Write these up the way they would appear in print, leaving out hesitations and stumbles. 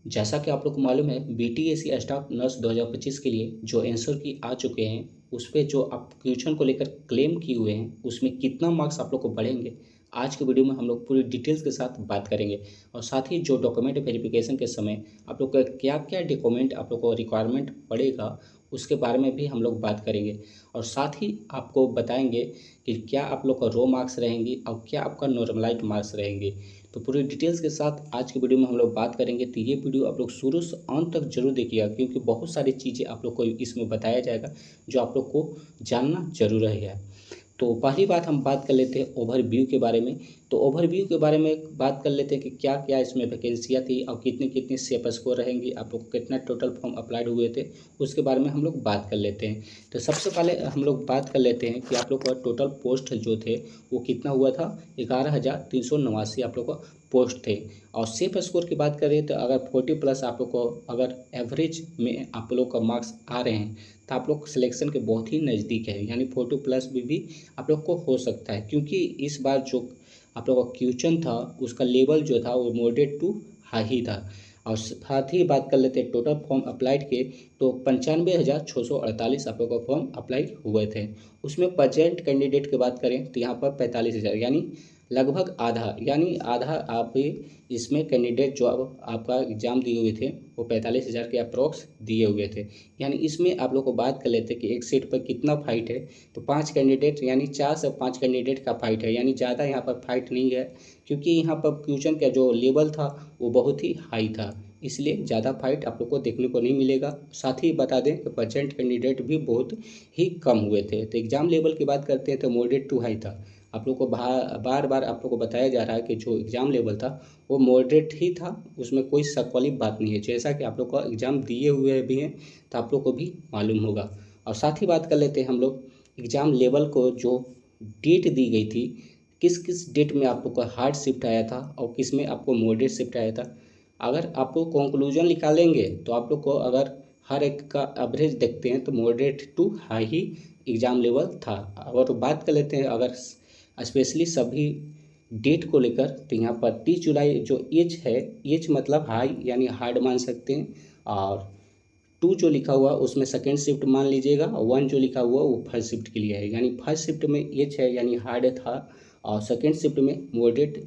जैसा कि आप लोग को मालूम है, बीटीएसी स्टाफ नर्स 2025 के लिए जो आंसर की आ चुके हैं, उस पे जो आप क्वेश्चन को लेकर क्लेम किए हुए हैं, उसमें कितना मार्क्स आप लोग को बढ़ेंगे, आज के वीडियो में हम लोग पूरी डिटेल्स के साथ बात करेंगे। और साथ ही जो डॉक्यूमेंट वेरिफिकेशन के समय आप लोग का क्या क्या डॉक्यूमेंट आप लोग को रिक्वायरमेंट पड़ेगा, उसके बारे में भी हम लोग बात करेंगे। और साथ ही आपको बताएंगे कि क्या आप लोग का रो मार्क्स रहेंगी और क्या आपका नॉर्मलाइज मार्क्स रहेंगे। तो पूरी डिटेल्स के साथ आज की वीडियो में हम लोग बात करेंगे। तो ये वीडियो आप लोग शुरू से अंत तक जरूर देखिएगा, क्योंकि बहुत सारी चीज़ें आप लोग को इसमें बताया जाएगा जो आप लोग को जानना जरूर है। तो पहली बात हम बात कर लेते हैं ओवरव्यू के बारे में। तो ओवरव्यू के बारे में बात कर लेते हैं कि क्या क्या इसमें वैकेंसियाँ थी और कितनी कितनी सेप स्कोर रहेंगी, आप लोग को कितना टोटल फॉर्म अप्लाइड हुए थे, उसके बारे में हम लोग बात कर लेते हैं। तो सबसे पहले हम लोग बात कर लेते हैं कि आप लोग का टोटल पोस्ट जो थे वो कितना हुआ था। 11,389 आप लोग का पोस्ट थे। और सेफ स्कोर की बात करें तो अगर 40+ आप लोग को अगर एवरेज में आप लोग का मार्क्स आ रहे हैं तो आप लोग सिलेक्शन के बहुत ही नज़दीक है, यानी 40+ भी आप लोग को हो सकता है। क्योंकि इस बार जो आप लोग का क्वेश्चन था उसका लेवल जो था वो मॉडरेट टू हाई ही था। और साथ ही बात कर लेते हैं टोटल फॉर्म अप्लाइड के, तो 95,648 आप लोग का फॉर्म अप्लाई हुए थे। उसमें प्रेजेंट कैंडिडेट की बात करें तो यहाँ पर 45,000 यानी लगभग आधा, यानी आधा आप इसमें कैंडिडेट जो आपका एग्ज़ाम दिए हुए थे वो 45,000 के अप्रॉक्स दिए हुए थे। यानी इसमें आप लोग को बात कर लेते हैं कि एक सीट पर कितना फाइट है। तो 5 कैंडिडेट यानी 4 से 5 कैंडिडेट का फाइट है, यानी ज़्यादा यहाँ पर फाइट नहीं है। क्योंकि यहाँ पर क्वेश्चन का जो लेवल था वो बहुत ही हाई था, इसलिए ज़्यादा फाइट आप लोग को देखने को नहीं मिलेगा। साथ ही बता दें कि परसेंट कैंडिडेट भी बहुत ही कम हुए थे। तो एग्ज़ाम लेवल की बात करते हैं तो मॉडरेट टू हाई था। आप लोग को बार बार आप लोग को बताया जा रहा है कि जो एग्ज़ाम लेवल था वो मॉडरेट ही था, उसमें कोई शक वाली बात नहीं है। जैसा कि आप लोग का एग्ज़ाम दिए हुए भी हैं तो आप लोग को भी मालूम होगा। और साथ ही बात कर लेते हैं हम लोग एग्ज़ाम लेवल को जो डेट दी गई थी, किस किस डेट में आप लोग का हार्ड शिफ्ट आया था और किस में आपको मॉडरेट शिफ्ट आया था। अगर आप लोग कंक्लूजन निकालेंगे तो आप लोग को अगर हर एक का एवरेज देखते हैं तो मॉडरेट टू हाई ही एग्ज़ाम लेवल था। और बात कर लेते हैं अगर स्पेशली सभी डेट को लेकर, तो यहाँ पर 30 जुलाई जो एज है, एज मतलब हाई यानी हार्ड मान सकते हैं। और 2 जो लिखा हुआ उसमें सेकेंड शिफ्ट मान लीजिएगा, और 1 जो लिखा हुआ वो फर्स्ट शिफ्ट के लिए है, यानी फर्स्ट शिफ्ट में एज है यानी हार्ड था, और सेकेंड शिफ्ट में मॉडरेट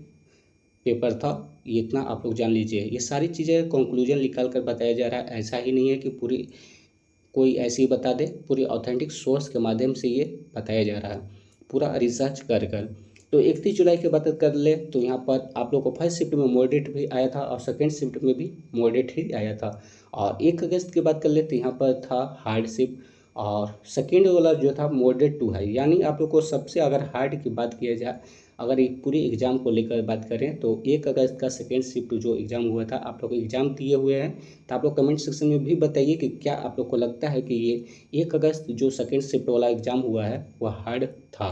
पेपर था। ये इतना आप लोग जान लीजिए। ये सारी चीज़ें कंक्लूजन निकाल कर बताया जा रहा है, ऐसा ही नहीं है कि पूरी कोई ऐसे ही बता दे, पूरी ऑथेंटिक सोर्स के माध्यम से ये बताया जा रहा है, पूरा रिसर्च कर कर। तो 31 जुलाई की बात कर ले तो यहाँ पर आप लोग को फर्स्ट शिफ्ट में मॉडरेट भी आया था और सेकेंड शिफ्ट में भी मॉडरेट ही आया था। और 1 अगस्त की बात कर ले तो यहाँ पर था हार्ड शिफ्ट, और सेकेंड वाला जो था मॉडरेट टू हाई। यानी आप लोग को सबसे अगर हार्ड की बात किया जाए, अगर एक पूरी एग्ज़ाम को लेकर बात करें तो 1 अगस्त का सेकेंड शिफ्ट जो एग्ज़ाम हुआ था, आप लोग एग्ज़ाम दिए हुए हैं तो आप लोग कमेंट सेक्शन में भी बताइए कि क्या आप लोग को लगता है कि ये 1 अगस्त जो सेकेंड शिफ्ट वाला एग्ज़ाम हुआ है वह हार्ड था।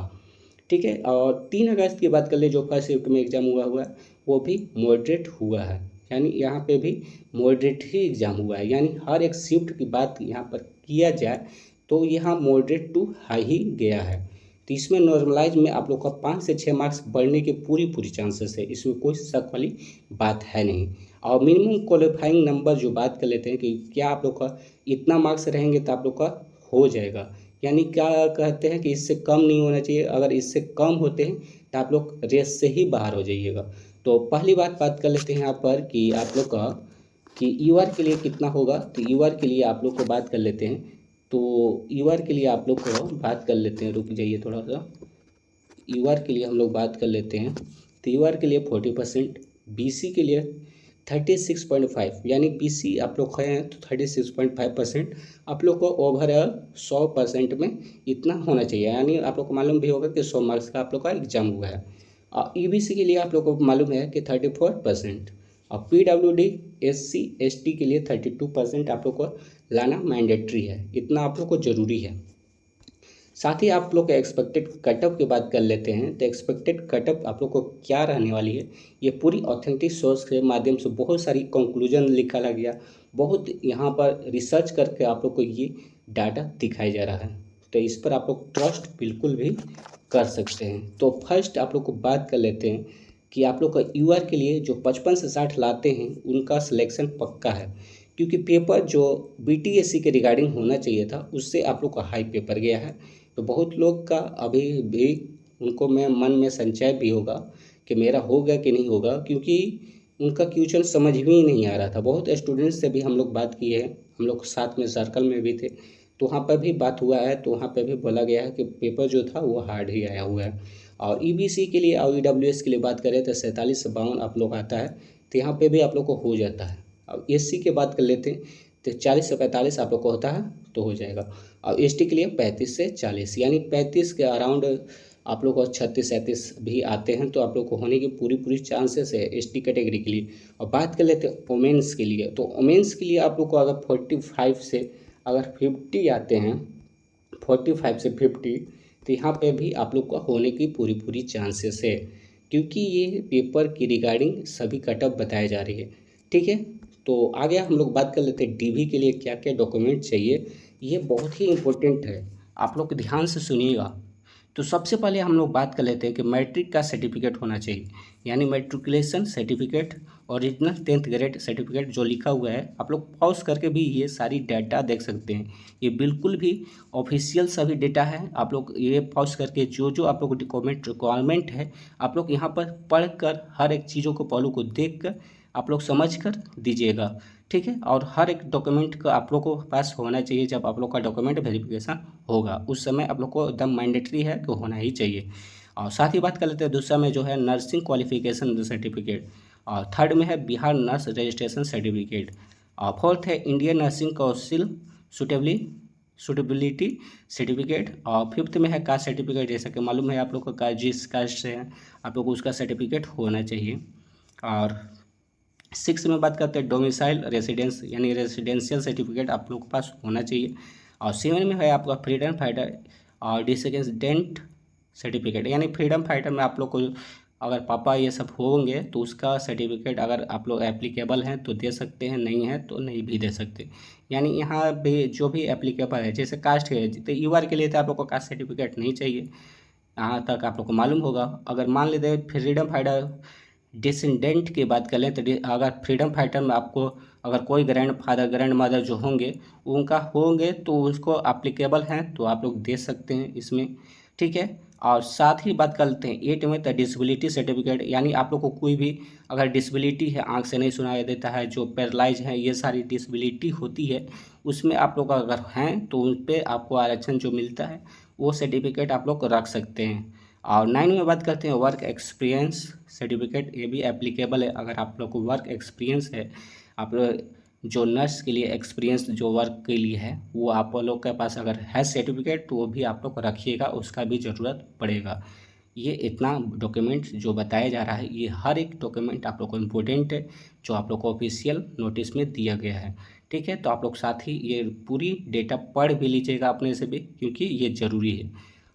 ठीक है। और 3 अगस्त की बात कर ले जो फर्स्ट शिफ्ट में एग्ज़ाम हुआ है वो भी मॉडरेट हुआ है, यानी यहाँ पे भी मॉडरेट ही एग्ज़ाम हुआ है। यानी हर एक शिफ्ट की बात यहाँ पर किया जाए तो यहाँ मॉडरेट टू हाई ही गया है। तो इसमें नॉर्मलाइज में आप लोग का 5 से 6 मार्क्स बढ़ने के पूरी चांसेस है, इसमें कोई शक वाली बात है नहीं। और मिनिमम क्वालिफाइंग नंबर जो बात कर लेते हैं कि क्या आप लोग का इतना मार्क्स रहेंगे तो आप लोग का हो जाएगा, यानी क्या कहते हैं कि इससे कम नहीं होना चाहिए। अगर इससे कम होते हैं तो आप लोग रेस से ही बाहर हो जाइएगा। तो पहली बात कर लेते हैं यहाँ पर कि आप लोग का कि यूआर के लिए कितना होगा। तो यूआर के लिए आप लोग को बात कर लेते हैं। तो यूआर के लिए आप लोग को बात कर लेते हैं, रुक जाइए थोड़ा सा। यूआर के लिए हम लोग बात कर लेते हैं। तो यूआर के लिए 40%, बीसी के लिए 36.5, यानी बीसी आप लोग हैं तो 36.5% आप लोग को ओवरऑल 100% में इतना होना चाहिए। यानी आप लोग को मालूम भी होगा कि 100 मार्क्स का आप लोग का एग्जाम हुआ है। और ईबीसी के लिए आप लोग को मालूम है कि 34%, और पीडब्ल्यूडी एससी एसटी के लिए 32% आप लोग को लाना मैंडेटरी है, इतना आप लोग को ज़रूरी है। साथ ही आप लोग एक्सपेक्टेड कटअप की बात कर लेते हैं। तो एक्सपेक्टेड कटअप आप लोग को क्या रहने वाली है, ये पूरी ऑथेंटिक सोर्स के माध्यम से बहुत सारी कंक्लूजन लिखा गया, बहुत यहाँ पर रिसर्च करके आप लोग को ये डाटा दिखाया जा रहा है। तो इस पर आप लोग ट्रस्ट बिल्कुल भी कर सकते हैं। तो फर्स्ट आप लोग को बात कर लेते हैं कि आप लोग का यूआर के लिए जो 55 से 60 लाते हैं उनका सिलेक्शन पक्का है, क्योंकि पेपर जो बीटीएससी के रिगार्डिंग होना चाहिए था उससे आप लोग का हाई पेपर गया है। तो बहुत लोग का अभी भी उनको मैं मन में संशय भी होगा कि मेरा होगा कि नहीं होगा, क्योंकि उनका क्वेश्चन समझ में ही नहीं आ रहा था। बहुत स्टूडेंट्स से भी हम लोग बात किए हैं, हम लोग साथ में सर्कल में भी थे, तो वहाँ पर भी बात हुआ है, तो वहाँ पर भी बोला गया है कि पेपर जो था वो हार्ड ही आया हुआ है। और ईबीसी के लिए और ईडब्ल्यूएस के लिए बात करें तो 47 से 52 आप लोग आता है, तो यहाँ पे भी आप लोग को हो जाता है। अब एससी की बात कर लेते हैं तो 40 से 45 आप लोग को होता है तो हो जाएगा। और एसटी के लिए 35 से 40 यानी 35 के अराउंड आप लोग को 36-37 भी आते हैं, तो आप लोग को होने की पूरी चांसेस है एसटी कैटेगरी के लिए। और बात कर लेते हैं वोमेंस के लिए, तो वोमेंस के लिए आप लोग को अगर 45 से अगर 50 आते हैं, 45 से 50, तो यहाँ पे भी आप लोग का होने की पूरी चांसेस है, क्योंकि ये पेपर की रिगार्डिंग सभी कटअप बताए जा रही है। ठीक है, तो आगे हम लोग बात कर लेते हैं डीवी के लिए क्या क्या डॉक्यूमेंट चाहिए। ये बहुत ही इम्पोर्टेंट है, आप लोग ध्यान से सुनिएगा। तो सबसे पहले हम लोग बात कर लेते हैं कि मैट्रिक का सर्टिफिकेट होना चाहिए, यानी matriculation certificate, original 10th grade certificate जो लिखा हुआ है। आप लोग पॉज करके भी ये सारी डाटा देख सकते हैं, ये बिल्कुल भी ऑफिशियल सभी डेटा है। आप लोग ये पॉज करके जो आप लोग डॉक्यूमेंट रिक्वायरमेंट है आप लोग यहाँ पर पढ़ कर हर एक चीज़ों को पहलू को देख कर आप लोग समझ कर दीजिएगा। ठीक है, और हर एक डॉक्यूमेंट का आप लोग को पास होना चाहिए। जब आप लोग का डॉक्यूमेंट वेरिफिकेशन होगा उस समय आप लोग को एकदम मैंडेटरी है कि होना ही चाहिए। और साथ ही बात कर लेते हैं दूसरा में जो है नर्सिंग क्वालिफिकेशन सर्टिफिकेट, और थर्ड में है बिहार नर्स रजिस्ट्रेशन सर्टिफिकेट, और फोर्थ है Indian nursing council suitability certificate, और फिफ्थ में है कास्ट सर्टिफिकेट। जैसा कि मालूम है आप लोग को कास्ट जिस कास्ट से है आप लोग को उसका सर्टिफिकेट होना चाहिए। और 6 में बात करते हैं डोमिसाइल रेसिडेंस यानी रेसिडेंशियल सर्टिफिकेट आप लोग के पास होना चाहिए। और 7 में है आपका फ्रीडम फाइटर और डिसेंडेंट सर्टिफिकेट, यानी फ्रीडम फाइटर में आप लोग को अगर पापा ये सब होंगे तो उसका सर्टिफिकेट अगर आप लोग एप्लीकेबल हैं तो दे सकते हैं, नहीं है तो नहीं भी दे सकते। यानी यहाँ भी जो भी एप्लीकेबल है, जैसे कास्ट है तो यूआर के लिए तो आप लोग को कास्ट सर्टिफिकेट नहीं चाहिए, यहाँ तक आप लोग को मालूम होगा। अगर मान लेते फ्रीडम फाइटर डिसेंडेंट की बात कर लें तो अगर फ्रीडम फाइटर में आपको अगर कोई ग्रैंड फादर ग्रैंड मदर जो होंगे उनका होंगे तो उसको एप्लीकेबल हैं तो आप लोग दे सकते हैं इसमें। ठीक है, और साथ ही बात करते हैं 8 में तो डिसेबिलिटी सर्टिफिकेट, यानी आप लोग को कोई भी अगर डिसेबिलिटी है, आंख से नहीं सुनाई देता है, जो पैरालाइज है, ये सारी डिसेबिलिटी होती है, उसमें आप लोग अगर हैं तो उन पर आपको आरक्षण जो मिलता है वो सर्टिफिकेट आप लोग रख सकते हैं। और 9 में बात करते हैं वर्क एक्सपीरियंस सर्टिफिकेट, ये भी एप्लीकेबल है। अगर आप लोग को वर्क एक्सपीरियंस है, आप लोग जो नर्स के लिए एक्सपीरियंस जो वर्क के लिए है वो आप लोग के पास अगर है सर्टिफिकेट तो वो भी आप लोग रखिएगा, उसका भी ज़रूरत पड़ेगा। ये इतना डॉक्यूमेंट जो बताया जा रहा है ये हर एक डॉक्यूमेंट आप लोग को इम्पोर्टेंट है जो आप लोग को ऑफिशियल नोटिस में दिया गया है। ठीक है, तो आप लोग साथ ही ये पूरी डेटा पढ़ भी लीजिएगा अपने से भी, क्योंकि ये ज़रूरी है।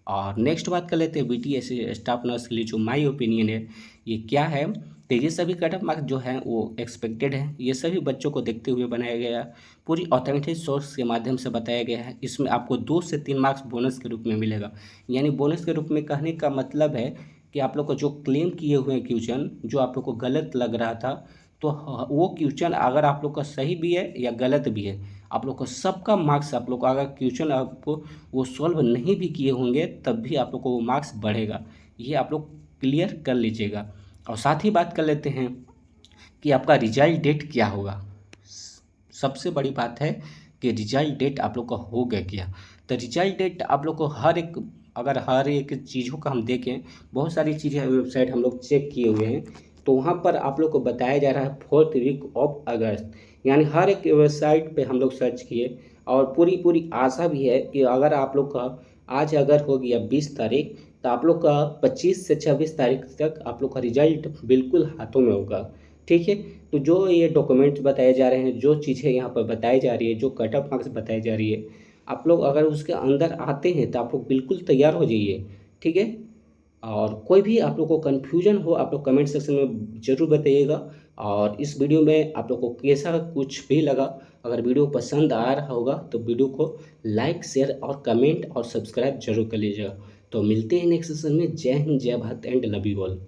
और नेक्स्ट बात कर लेते हैं बीटीएससी स्टाफ नर्स के लिए जो माय ओपिनियन है ये क्या है। तो ये सभी कट ऑफ मार्क्स जो हैं वो एक्सपेक्टेड है, ये सभी बच्चों को देखते हुए बनाया गया है, पूरी ऑथेंटिक सोर्स के माध्यम से बताया गया है। इसमें आपको 2 से 3 मार्क्स बोनस के रूप में मिलेगा, यानी बोनस के रूप में कहने का मतलब है कि आप लोग को जो क्लेम किए हुए क्वेश्चन जो आप लोग को गलत लग रहा था तो वो क्वेश्चन अगर आप लोग का सही भी है या गलत भी है, आप लोग को सबका मार्क्स आप लोग को अगर क्वेश्चन आपको वो सॉल्व नहीं भी किए होंगे तब भी आप लोग को वो मार्क्स बढ़ेगा, ये आप लोग क्लियर कर लीजिएगा। और साथ ही बात कर लेते हैं कि आपका रिजल्ट डेट क्या होगा। सबसे बड़ी बात है कि रिजल्ट डेट आप लोग का हो गया क्या। तो रिजल्ट डेट आप लोग को अगर हर एक चीज़ों का हम देखें, बहुत सारी चीज़ें वेबसाइट हम लोग चेक किए हुए हैं, तो वहाँ पर आप लोग को बताया जा रहा है 4th वीक ऑफ अगस्त, यानी हर एक वेबसाइट पे हम लोग सर्च किए और पूरी आशा भी है कि अगर आप लोग का आज अगर हो गया 20 तारीख तो आप लोग का 25 से 26 तारीख तक आप लोग का रिजल्ट बिल्कुल हाथों में होगा। ठीक है, तो जो ये डॉक्यूमेंट्स बताए जा रहे हैं, जो चीज़ें यहाँ पर बताई जा रही है, जो कट ऑफ मार्क्स बताई जा रही है, आप लोग अगर उसके अंदर आते हैं तो आप लोग बिल्कुल तैयार हो जाइए। ठीक है, और कोई भी आप लोग को कन्फ्यूजन हो आप लोग कमेंट सेक्शन में ज़रूर बताइएगा। और इस वीडियो में आप लोग को कैसा कुछ भी लगा, अगर वीडियो पसंद आ रहा होगा तो वीडियो को लाइक शेयर और कमेंट और सब्सक्राइब जरूर कर लीजिएगा। तो मिलते हैं नेक्स्ट सेशन में। जय हिंद, जय Bharat and love you all.